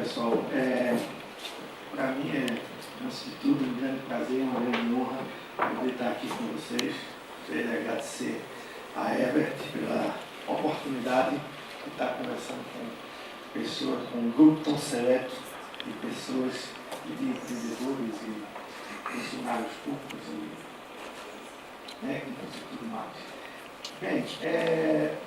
pessoal, para mim antes de tudo, um grande prazer, uma grande honra poder estar aqui com vocês. Gostaria de agradecer a Herbert pela oportunidade de estar conversando com pessoas, com um grupo tão seleto de pessoas e de empreendedores e funcionários públicos e técnicos e tudo mais. Bem,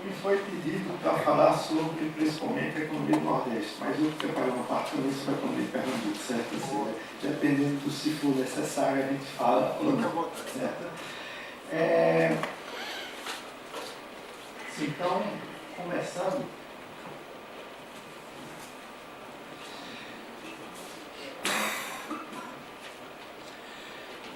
me foi pedido para falar sobre, principalmente, a economia do Nordeste, mas eu preparei uma parte com isso para a economia de Pernambuco, certo? Assim, dependendo do se for necessário, a gente fala ou não, certo? Então, começando,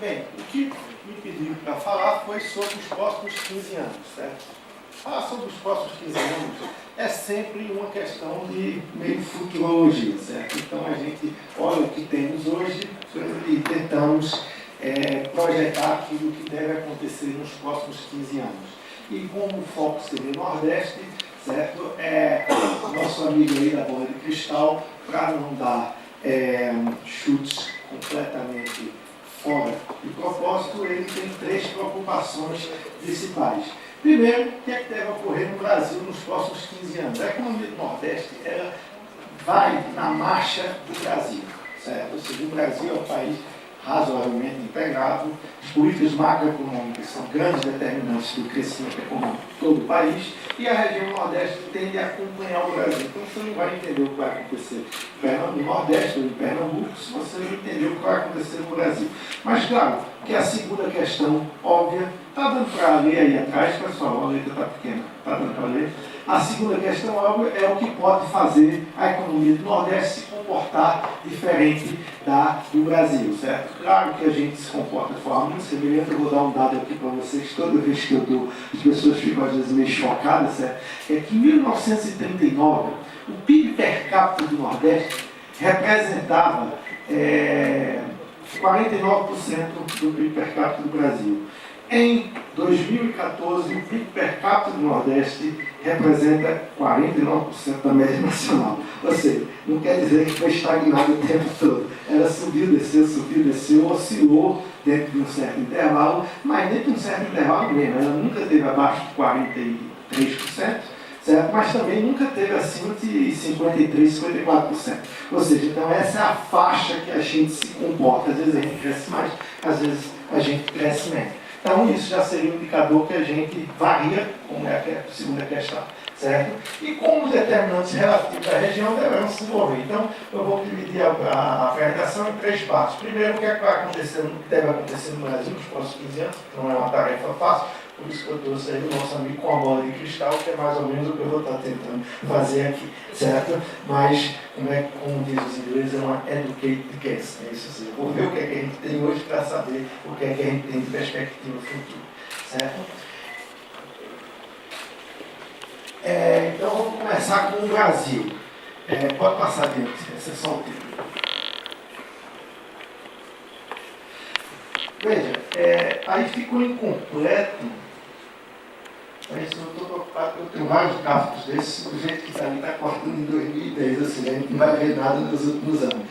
bem, o que me pediram para falar foi sobre os próximos 15 anos, certo? Falar sobre os próximos 15 anos é sempre uma questão de meio futurologia, certo? Então a gente olha o que temos hoje e tentamos projetar aquilo que deve acontecer nos próximos 15 anos. E como o foco seria o Nordeste, certo? Nosso amigo aí da bola de cristal, para não dar chutes completamente fora de propósito, ele tem 3 preocupações principais. Primeiro, o que é que deve ocorrer no Brasil nos próximos 15 anos? A economia do Nordeste, ela vai na marcha do Brasil, certo? Ou seja, o Brasil é um país razoavelmente integrado, as políticas macroeconômicas são grandes determinantes do crescimento econômico de todo o país, e a região Nordeste tende a acompanhar o Brasil. Então você não vai entender o que vai acontecer no Nordeste ou em Pernambuco se você não entender o que vai acontecer no Brasil. Mas claro, que a segunda questão óbvia, está dando para ler aí atrás, pessoal, a letra está pequena, está dando para ler. A segunda questão óbvia é o que pode fazer a economia do Nordeste se comportar diferente do Brasil, certo? Claro que a gente se comporta de forma muito semelhante. Eu vou dar um dado aqui para vocês, toda vez que eu dou, as pessoas ficam às vezes meio chocadas, certo? É que em 1939, o PIB per capita do Nordeste representava 49% do PIB per capita do Brasil. Em 2014, o PIB per capita do Nordeste representa 49% da média nacional. Ou seja, não quer dizer que foi estagnado o tempo todo. Ela subiu, desceu, oscilou dentro de um certo intervalo, mas dentro de um certo intervalo mesmo. Ela nunca esteve abaixo de 43%, certo? Mas também nunca esteve acima de 53%, 54%. Ou seja, então essa é a faixa que a gente se comporta. Às vezes a gente cresce mais, às vezes a gente cresce menos. Então, isso já seria um indicador que a gente varia, como é a segunda questão, certo? E como os determinantes relativos à região deverão se envolver. Então, eu vou dividir a apresentação em 3 partes. Primeiro, o que é que vai acontecer, deve acontecer no Brasil nos próximos 15 anos, que não é uma tarefa fácil, por isso que eu trouxe aí o nosso amigo com a bola de cristal, que é mais ou menos o que eu vou estar tentando fazer aqui, certo? Mas, como diz os ingleses, é uma educated guess. É isso assim. Eu vou ver o que é que a gente tem hoje para saber o que é que a gente tem de perspectiva futura, certo? Então, vamos começar com o Brasil. Pode passar adiante, essa é só o título. Veja, aí ficou incompleto. Eu estou preocupado porque eu tenho vários gráficos desses, do jeito que está ali, está cortando em 2010, ou seja, a gente não vai ver nada nos últimos anos.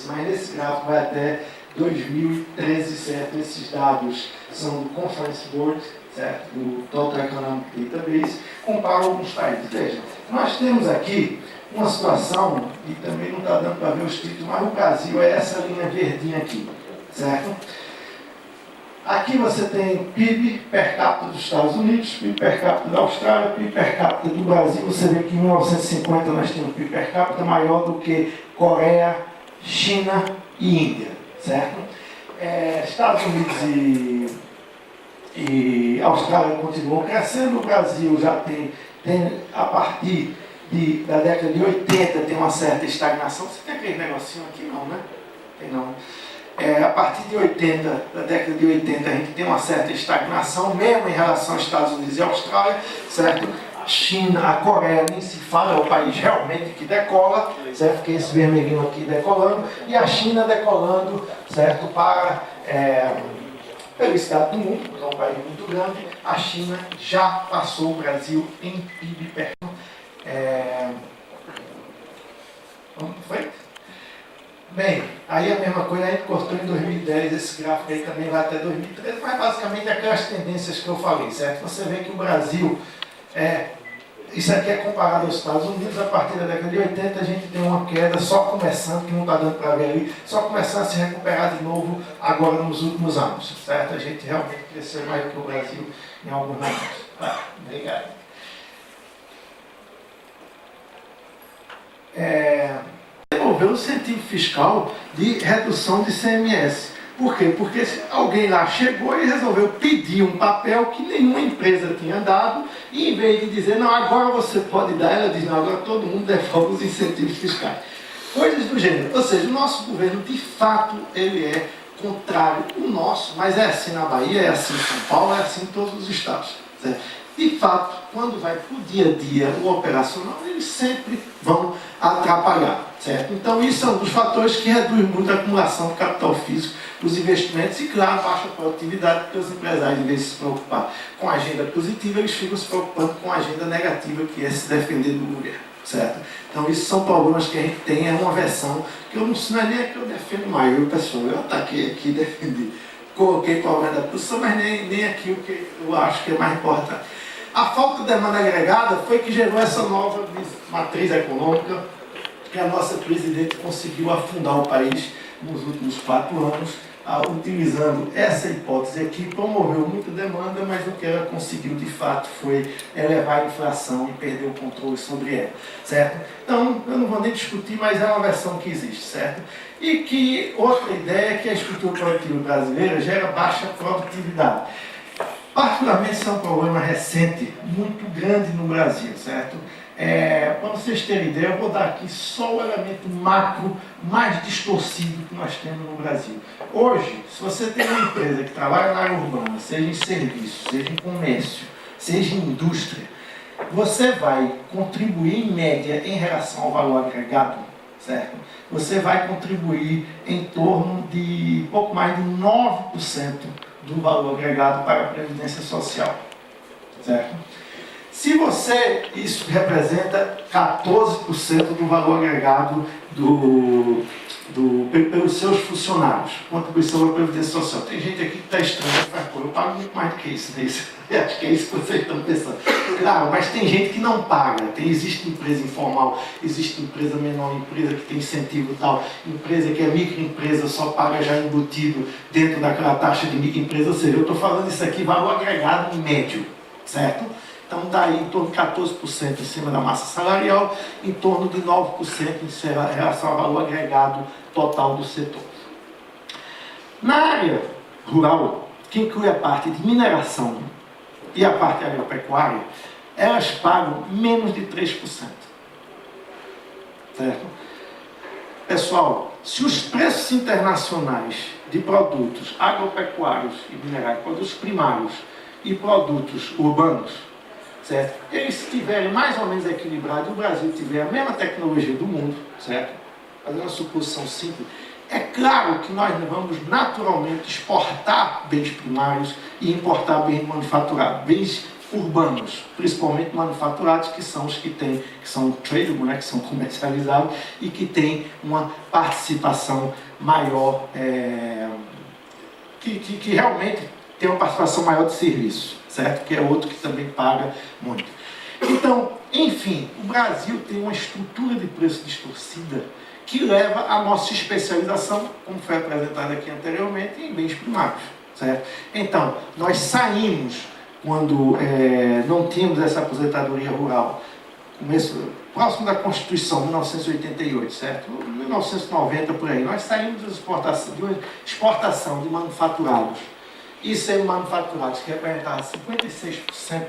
Mas nesse gráfico vai até 2013, certo? Esses dados são do Conference Board, certo? Do Total Economic Database, compara alguns países. Veja, nós temos aqui uma situação, e também não está dando para ver os títulos, mas o Brasil é essa linha verdinha aqui, certo? Aqui você tem PIB per capita dos Estados Unidos, PIB per capita da Austrália, PIB per capita do Brasil. Você vê que em 1950 nós tínhamos PIB per capita maior do que Coreia, China e Índia, certo? Estados Unidos e Austrália continuam crescendo. O Brasil já tem a partir da década de 80 tem uma certa estagnação. Você tem aquele negocinho aqui? Não, né? Tem não. A partir da década de 80, a gente tem uma certa estagnação, mesmo em relação aos Estados Unidos e Austrália, certo? A China, a Coreia nem se fala, é o país realmente que decola, certo? Porque esse vermelhinho aqui decolando, e a China decolando, certo? Pelo estado do mundo, que é um país muito grande, a China já passou o Brasil em PIB per capita. Vamos em frente? Bem, aí a mesma coisa, a gente cortou em 2010, esse gráfico aí também vai até 2013, mas basicamente aquelas tendências que eu falei, certo? Você vê que o Brasil, isso aqui é comparado aos Estados Unidos, a partir da década de 80 a gente tem uma queda só começando, que não está dando para ver aí, só começando a se recuperar de novo agora nos últimos anos, certo? A gente realmente cresceu mais do que o Brasil em alguns momentos. Tá, obrigado. Devolver o incentivo fiscal de redução de CMS. Por quê? Porque alguém lá chegou e resolveu pedir um papel que nenhuma empresa tinha dado, e em vez de dizer, não, agora você pode dar, ela diz, não, agora todo mundo devolve os incentivos fiscais. Coisas do gênero. Ou seja, o nosso governo, de fato, ele é contrário ao nosso, mas é assim na Bahia, é assim em São Paulo, é assim em todos os estados. Certo? De fato, quando vai para o dia a dia, o operacional, eles sempre vão atrapalhar. Certo? Então, isso é um dos fatores que reduz muito a acumulação de capital físico, os investimentos e, claro, baixa produtividade, porque os empresários, em vez de se preocupar com a agenda positiva, eles ficam se preocupando com a agenda negativa, que é se defender do governo. Certo? Então, isso são problemas que a gente tem, é uma versão que eu não é nem a que eu defendo mais, viu, pessoal? Eu ataquei aqui, defendi, coloquei problema da posição, mas nem aquilo que eu acho que é mais importante. A falta de demanda agregada foi que gerou essa nova matriz econômica, que a nossa presidente conseguiu afundar o país nos últimos 4 anos, utilizando essa hipótese aqui, promoveu muita demanda, mas o que ela conseguiu de fato foi elevar a inflação e perder o controle sobre ela, certo? Então, eu não vou nem discutir, mas é uma versão que existe, certo? E que outra ideia é que a estrutura produtiva brasileira gera baixa produtividade. Particularmente, isso é um problema recente, muito grande no Brasil, certo? Para vocês terem ideia, eu vou dar aqui só o elemento macro mais distorcido que nós temos no Brasil. Hoje, se você tem uma empresa que trabalha na área urbana, seja em serviço, seja em comércio, seja em indústria, você vai contribuir em média em relação ao valor agregado, certo? Você vai contribuir em torno de pouco mais de 9% do valor agregado para a Previdência Social, certo? Se você, isso representa 14% do valor agregado pelos seus funcionários, contribuição à Previdência Social. Tem gente aqui que está estranha, eu pago muito mais do que isso, né? Acho que é isso que vocês estão pensando. Claro, mas tem gente que não paga. Existe empresa informal, existe empresa menor, empresa que tem incentivo e tal, empresa que é microempresa, só paga já embutido dentro daquela taxa de microempresa. Ou seja, eu estou falando isso aqui, valor agregado médio, certo? Então, daí em torno de 14% em cima da massa salarial, em torno de 9% em relação ao valor agregado total do setor. Na área rural, que inclui a parte de mineração e a parte agropecuária, elas pagam menos de 3%. Certo? Pessoal, se os preços internacionais de produtos agropecuários e minerais, produtos primários e produtos urbanos, certo? Eles estiverem mais ou menos equilibrados e o Brasil tiver a mesma tecnologia do mundo, certo? Fazendo uma suposição simples, é claro que nós vamos naturalmente exportar bens primários e importar bens manufaturados, bens urbanos, principalmente manufaturados, que são os que são tradable, né, que são comercializáveis e que têm uma participação maior, que realmente tem uma participação maior de serviço, certo? Que é outro que também paga muito. Então, enfim, o Brasil tem uma estrutura de preço distorcida que leva à nossa especialização, como foi apresentado aqui anteriormente, em bens primários, certo? Então, nós saímos, quando não tínhamos essa aposentadoria rural, próximo da Constituição, 1988, certo? 1990, por aí, nós saímos de uma exportação de manufaturados e semi-manufaturados, que representavam 56%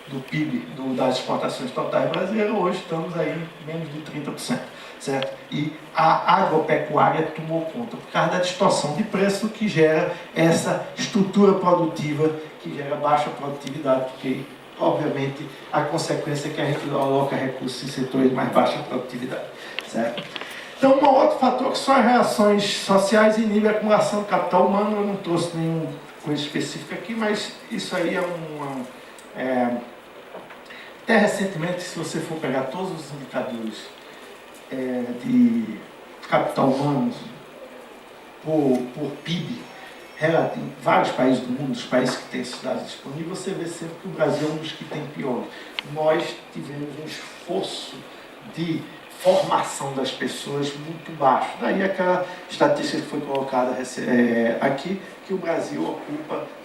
do PIB das exportações totais brasileiras. Hoje estamos aí menos de 30%, certo? E a agropecuária tomou conta por causa da distorção de preço que gera essa estrutura produtiva que gera baixa produtividade, porque obviamente a consequência é que a gente aloca recursos em setores de mais baixa produtividade, certo? Então, um outro fator que são as relações sociais e nível de acumulação de capital humano. Eu não trouxe nenhuma coisa específica aqui, mas isso aí até recentemente, se você for pegar todos os indicadores de capital humano, por PIB, em vários países do mundo, os países que têm cidades disponíveis, você vê sempre que o Brasil é um dos que tem pior. Nós tivemos um esforço de formação das pessoas muito baixo. Daí aquela estatística que foi colocada aqui, que o Brasil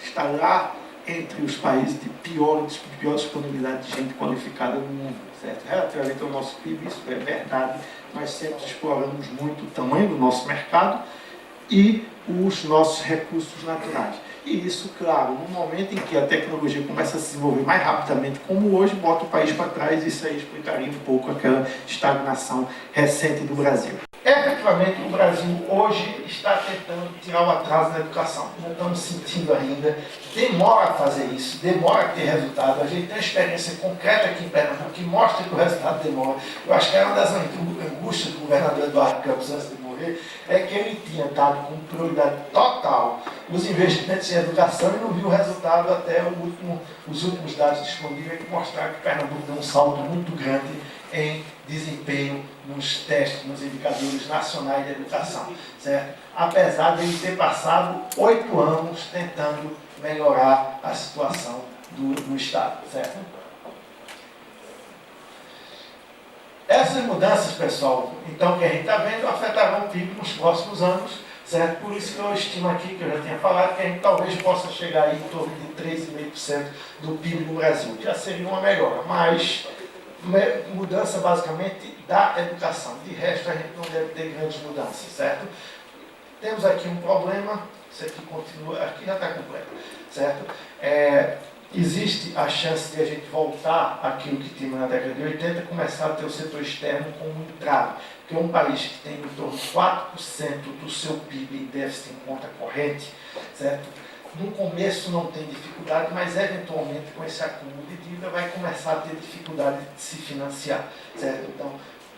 está lá entre os países de pior disponibilidade de gente qualificada no mundo, certo? Relativamente ao nosso PIB, isso é verdade, nós sempre exploramos muito o tamanho do nosso mercado e os nossos recursos naturais. E isso, claro, no momento em que a tecnologia começa a se desenvolver mais rapidamente, como hoje, bota o país para trás, isso aí explicaria um pouco aquela estagnação recente do Brasil. Efetivamente, o Brasil hoje está tentando tirar o atraso na educação. Não estamos sentindo ainda. Demora a fazer isso, demora a ter resultado. A gente tem uma experiência concreta aqui em Pernambuco que mostra que o resultado demora. Eu acho que era uma das angústias do governador Eduardo Campos antes de morrer, é que ele tinha dado como prioridade total os investimentos em educação e não viu o resultado até os últimos dados disponíveis que mostraram que Pernambuco deu um salto muito grande em desempenho nos testes, nos indicadores nacionais de educação, certo? Apesar de ele ter passado 8 anos tentando melhorar a situação do Estado, certo? Essas mudanças, pessoal, então, que a gente está vendo, afetarão o PIB nos próximos anos, certo? Por isso que eu estimo aqui, que eu já tinha falado, que a gente talvez possa chegar aí em torno de 3,5% do PIB no Brasil, que já seria uma melhora, mas mudança basicamente da educação. De resto, a gente não deve ter grandes mudanças, certo? Temos aqui um problema, isso aqui continua, aqui já está completo, certo? Existe a chance de a gente voltar àquilo que tínhamos na década de 80 e começar a ter o setor externo como um entrave, porque é um país que tem em torno de 4% do seu PIB em déficit em conta corrente, certo? No começo não tem dificuldade, mas eventualmente com esse acúmulo de dívida vai começar a ter dificuldade de se financiar, certo? Então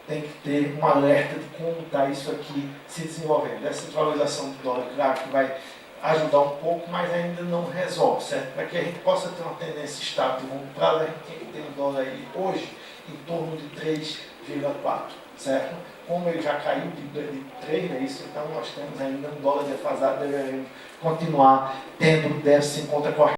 tem que ter um alerta de como está isso aqui se desenvolvendo. Essa desvalorização do dólar, claro que vai ajudar um pouco, mas ainda não resolve, certo? Para que a gente possa ter uma tendência estável de longo prazo, a gente tem que ter um dólar aí hoje em torno de 3,4, certo? Como ele já caiu de 3, é isso, então nós temos ainda um dólar defasado, deveremos continuar tendo déficit em conta corrente.